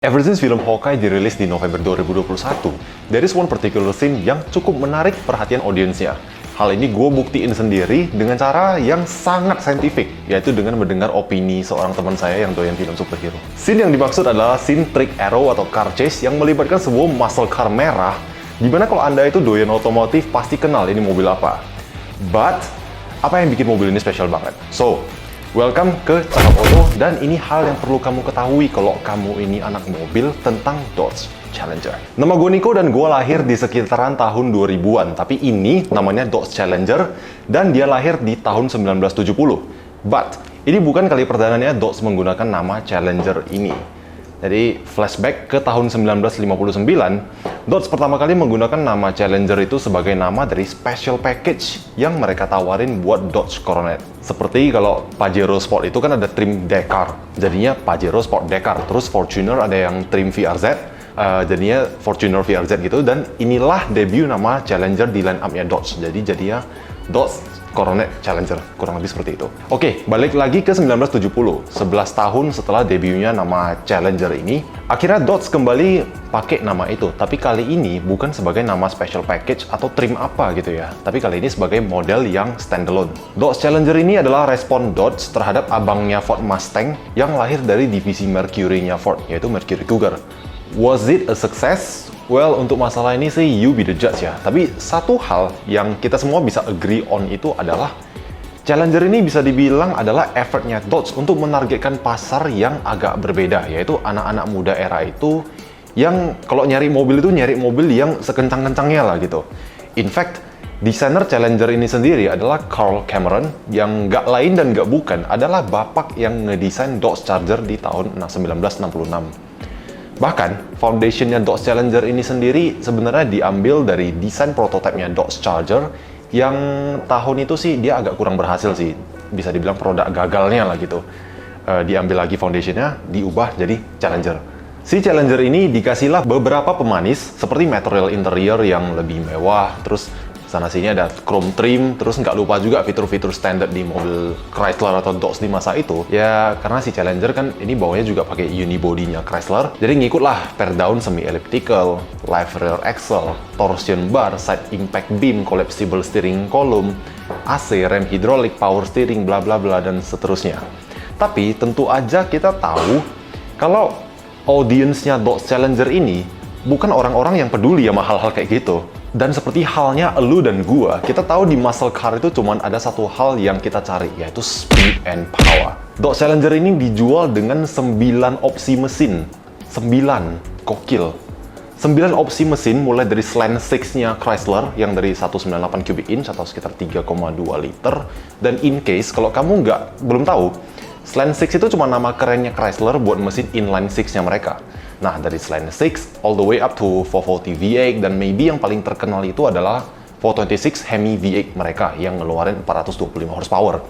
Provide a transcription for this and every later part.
Ever since film Hawkeye dirilis di November 2021, there is one particular scene yang cukup menarik perhatian audiensnya. Hal ini gue buktiin sendiri dengan cara yang sangat saintifik, yaitu dengan mendengar opini seorang teman saya yang doyan film superhero. Scene yang dimaksud adalah scene trick arrow atau car chase yang melibatkan sebuah muscle car merah, dimana kalau anda itu doyan otomotif pasti kenal ini mobil apa. But, apa yang bikin mobil ini spesial banget? So, welcome ke Cakap Auto, dan ini hal yang perlu kamu ketahui kalau kamu ini anak mobil tentang Dodge Challenger. Nama gue Nico dan gue lahir di sekitaran tahun 2000-an, tapi ini namanya Dodge Challenger dan dia lahir di tahun 1970. But, ini bukan kali perdananya Dodge menggunakan nama Challenger ini. Jadi, flashback ke tahun 1959, Dodge pertama kali menggunakan nama Challenger itu sebagai nama dari special package yang mereka tawarin buat Dodge Coronet. Seperti kalau Pajero Sport itu kan ada trim Dakar, jadinya Pajero Sport Dakar. Terus Fortuner ada yang trim VRZ, jadinya Fortuner VRZ gitu. Dan inilah debut nama Challenger di line up-nya Dodge. Jadi jadinya Dodge Coronet Challenger, kurang lebih seperti itu. Oke, balik lagi ke 1970, 11 tahun setelah debutnya nama Challenger ini, akhirnya Dodge kembali pakai nama itu, tapi kali ini bukan sebagai nama special package atau trim apa gitu ya, tapi kali ini sebagai model yang standalone. Dodge Challenger ini adalah respon Dodge terhadap abangnya Ford Mustang yang lahir dari divisi Mercury-nya Ford, yaitu Mercury Cougar. Was it a success? Well, untuk masalah ini sih you be the judge ya. Tapi satu hal yang kita semua bisa agree on itu adalah Challenger ini bisa dibilang adalah effortnya Dodge untuk menargetkan pasar yang agak berbeda, yaitu anak-anak muda era itu yang kalau nyari mobil itu nyari mobil yang sekencang-kencangnya lah gitu. In fact, desainer Challenger ini sendiri adalah Carl Cameron yang nggak lain dan nggak bukan adalah bapak yang ngedesain Dodge Charger di tahun 1966. Bahkan, foundationnya Dodge Challenger ini sendiri sebenarnya diambil dari desain prototipenya Dodge Charger yang tahun itu sih dia agak kurang berhasil sih. Bisa dibilang produk gagalnya lah gitu. Diambil lagi foundationnya, diubah jadi Challenger. Si Challenger ini dikasihlah beberapa pemanis seperti material interior yang lebih mewah, terus sana-sini ada chrome trim, terus nggak lupa juga fitur-fitur standar di mobil Chrysler atau Dodge di masa itu. Ya, karena si Challenger kan ini bawahnya juga pakai unibody-nya Chrysler, jadi ngikutlah teardown semi-elliptical, live rear axle, torsion bar, side impact beam, collapsible steering column, AC, rem hidrolik, power steering, bla bla bla, dan seterusnya. Tapi tentu aja kita tahu kalau audiensnya Dodge Challenger ini bukan orang-orang yang peduli sama hal-hal kayak gitu. Dan seperti halnya elu dan gua, kita tahu di muscle car itu cuman ada satu hal yang kita cari, yaitu speed and power. Dodge Challenger ini dijual dengan 9 opsi mesin. 9, gokil. 9 opsi mesin mulai dari Slant 6-nya Chrysler yang dari 198 cubic inch atau sekitar 3,2 liter. Dan in case kalau kamu belum tahu, Slant 6 itu cuma nama kerennya Chrysler buat mesin inline 6-nya mereka. Nah, dari Slant 6 all the way up to 440 V8 dan maybe yang paling terkenal itu adalah 426 Hemi V8 mereka yang ngeluarin 425 horsepower.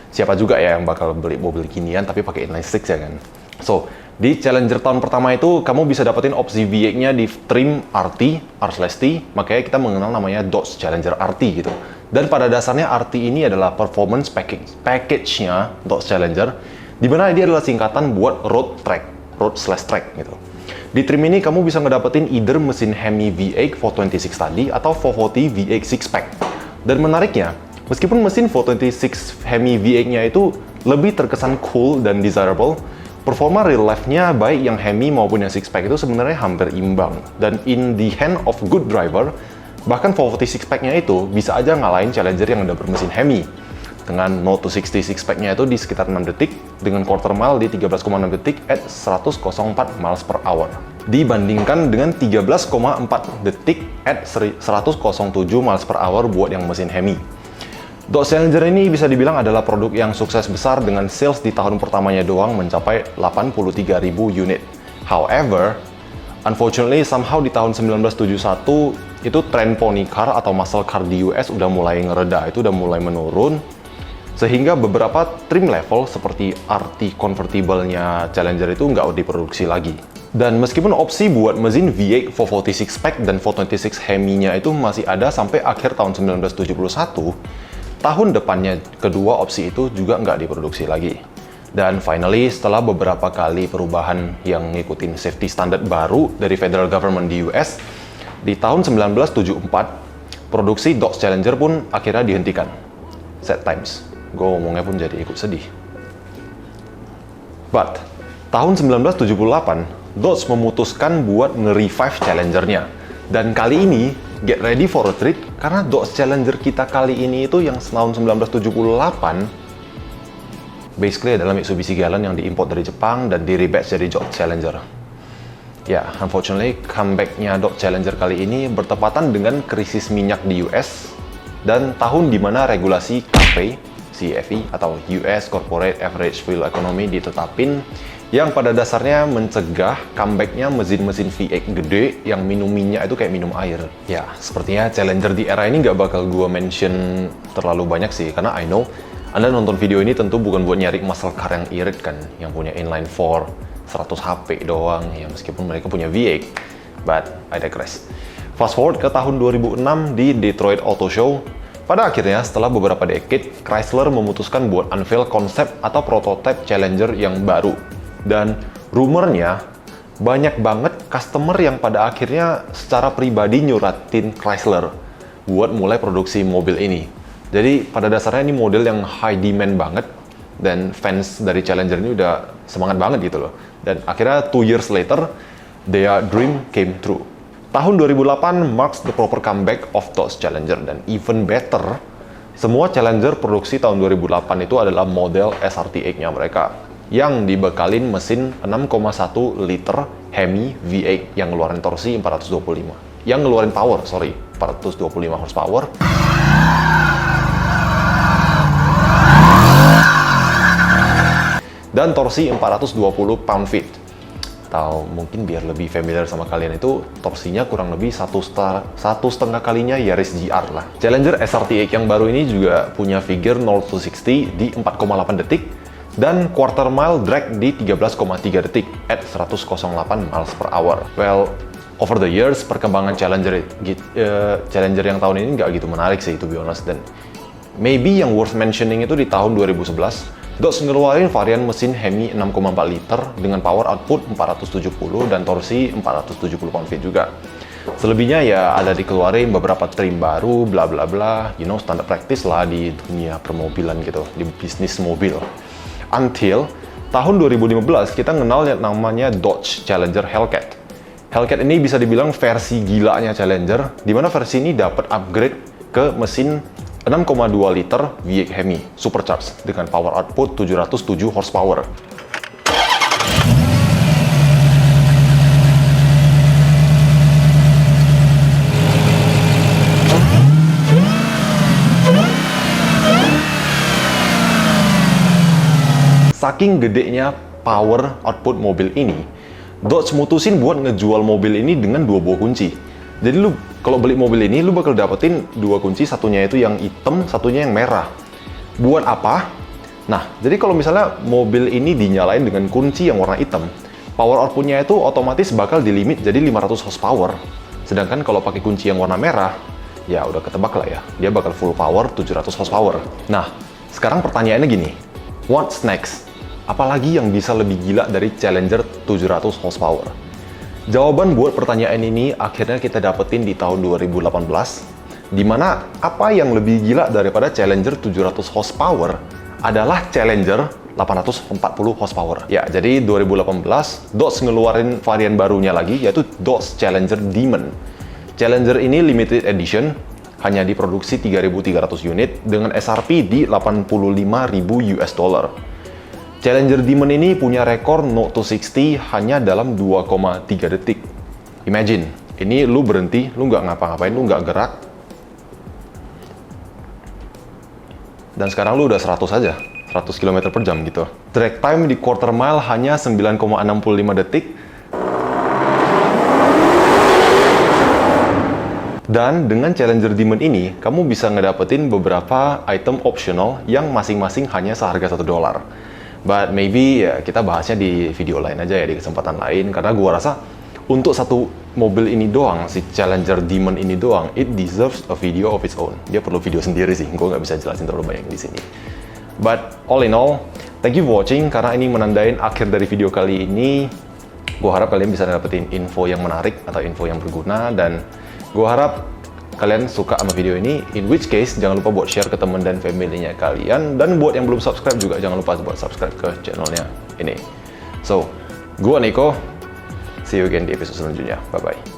Siapa juga ya yang bakal beli mobil ginian tapi pakai inline 6 ya kan? So, di Challenger tahun pertama itu kamu bisa dapetin opsi V8-nya di trim RT, R/T, makanya kita mengenal namanya Dodge Challenger RT gitu. Dan pada dasarnya RT ini adalah performance package-nya Dodge Challenger, di mana dia adalah singkatan buat road/track gitu. Di trim ini kamu bisa ngedapetin either mesin Hemi V8 426 tadi atau 440 V8 6-pack. Dan menariknya, meskipun mesin 426 Hemi V8-nya itu lebih terkesan cool dan desirable, performa real life-nya baik yang Hemi maupun yang 6-pack itu sebenarnya hampir imbang. Dan in the hand of good driver, bahkan 440 6-pack-nya itu bisa aja ngalahin Challenger yang udah bermesin Hemi. Dengan 0 to 60 6-pack-nya itu di sekitar 6 detik, dengan quarter mile di 13,6 detik at 104 miles per hour. Dibandingkan dengan 13,4 detik at 107 miles per hour buat yang mesin Hemi. Dodge Challenger ini bisa dibilang adalah produk yang sukses besar dengan sales di tahun pertamanya doang mencapai 83.000 unit. However, unfortunately somehow di tahun 1971 itu tren pony car atau muscle car di US udah mulai ngereda, itu udah mulai menurun. Sehingga beberapa trim level seperti RT convertible-nya Challenger itu nggak diproduksi lagi. Dan meskipun opsi buat mesin V8 440 6-pack dan 426 Hemi-nya itu masih ada sampai akhir tahun 1971, tahun depannya kedua opsi itu juga nggak diproduksi lagi. Dan finally, setelah beberapa kali perubahan yang ngikutin safety standard baru dari federal government di US, di tahun 1974, produksi Dodge Challenger pun akhirnya dihentikan. Sad times. Gue ngomongnya pun jadi ikut sedih. But, tahun 1978, Dodge memutuskan buat nge-revive Challenger-nya. Dan kali ini, get ready for a treat, karena Dodge Challenger kita kali ini itu yang tahun 1978, basically adalah Mitsubishi Galant yang diimport dari Jepang dan di-rebatch jadi Dodge Challenger. Ya, unfortunately, comeback-nya Dodge Challenger kali ini bertepatan dengan krisis minyak di US dan tahun di mana regulasi CAFE atau US Corporate Average Fuel Economy ditetapin yang pada dasarnya mencegah comeback-nya mesin-mesin V8 gede yang minum minyak itu kayak minum air. Ya, sepertinya Challenger di era ini nggak bakal gue mention terlalu banyak sih, karena I know Anda nonton video ini tentu bukan buat nyari muscle car yang irit kan, yang punya inline 4, 100 HP doang, ya meskipun mereka punya V8. But, I digress. Fast forward ke tahun 2006 di Detroit Auto Show, pada akhirnya setelah beberapa decade, Chrysler memutuskan buat unveil konsep atau prototype Challenger yang baru. Dan rumornya, banyak banget customer yang pada akhirnya secara pribadi nyuratin Chrysler buat mulai produksi mobil ini. Jadi pada dasarnya ini model yang high demand banget dan fans dari Challenger ini udah semangat banget gitu loh. Dan akhirnya 2 years later, their dream came true. Tahun 2008 marks the proper comeback of Dodge Challenger dan even better, semua Challenger produksi tahun 2008 itu adalah model SRT8-nya mereka yang dibekalin mesin 6,1 liter Hemi V8 yang ngeluarin torsi 425. Yang ngeluarin power, 425 horsepower. Dan torsi 420 pound-feet. Atau mungkin biar lebih familiar sama kalian itu, torsinya kurang lebih satu setengah kalinya Yaris GR lah. Challenger SRT8 yang baru ini juga punya figure 0 to 60 di 4,8 detik dan quarter mile drag di 13,3 detik at 108 miles per hour. Well, over the years, perkembangan Challenger yang tahun ini nggak gitu menarik sih, to be honest. Dan maybe yang worth mentioning itu di tahun 2011, Dodge ngeluarin varian mesin Hemi 6,4 liter dengan power output 470 dan torsi 470 pound-feet juga. Selebihnya ya ada dikeluarin beberapa trim baru, bla bla bla, standard practice lah di dunia permobilan gitu, di bisnis mobil. Until tahun 2015 kita kenal yang namanya Dodge Challenger Hellcat. Hellcat ini bisa dibilang versi gilanya Challenger, di mana versi ini dapat upgrade ke mesin 6,2 liter V8 Hemi supercharged dengan power output 707 horsepower. Saking gedenya power output mobil ini, Dodge mutusin buat ngejual mobil ini dengan 2 buah kunci. Jadi lu kalau beli mobil ini, lu bakal dapetin 2 kunci, satunya itu yang hitam, satunya yang merah. Buat apa? Nah, jadi kalau misalnya mobil ini dinyalain dengan kunci yang warna hitam, power outputnya itu otomatis bakal dilimit jadi 500 horsepower. Sedangkan kalau pakai kunci yang warna merah, ya udah ketebak lah ya, dia bakal full power 700 horsepower. Nah, sekarang pertanyaannya gini, what's next? Apalagi yang bisa lebih gila dari Challenger 700 horsepower? Jawaban buat pertanyaan ini akhirnya kita dapetin di tahun 2018, di mana apa yang lebih gila daripada Challenger 700 horsepower adalah Challenger 840 horsepower. Ya, jadi 2018 Dodge ngeluarin varian barunya lagi, yaitu Dodge Challenger Demon. Challenger ini limited edition, hanya diproduksi 3.300 unit dengan SRP di 85.000 US dollar. Challenger Demon ini punya rekor 0 to 60 hanya dalam 2,3 detik. Imagine, ini lu berhenti, lu nggak ngapa-ngapain, lu nggak gerak. Dan sekarang lu udah 100 aja, 100 km per jam gitu. Drag time di quarter mile hanya 9,65 detik. Dan dengan Challenger Demon ini, kamu bisa ngedapetin beberapa item optional yang masing-masing hanya seharga $1. But maybe ya kita bahasnya di video lain aja ya, di kesempatan lain, karena gua rasa untuk satu mobil ini doang, si Challenger Demon ini doang, it deserves a video of its own. Dia perlu video sendiri sih, gua nggak bisa jelasin terlalu banyak di sini. But all in all, thank you for watching, karena ini menandain akhir dari video kali ini. Gue harap kalian bisa dapetin info yang menarik atau info yang berguna, dan gue harap kalian suka sama video ini. In which case, jangan lupa buat share ke teman dan family-nya kalian, dan buat yang belum subscribe juga jangan lupa buat subscribe ke channelnya ini. So, gue Niko, see you again di episode selanjutnya. Bye-bye.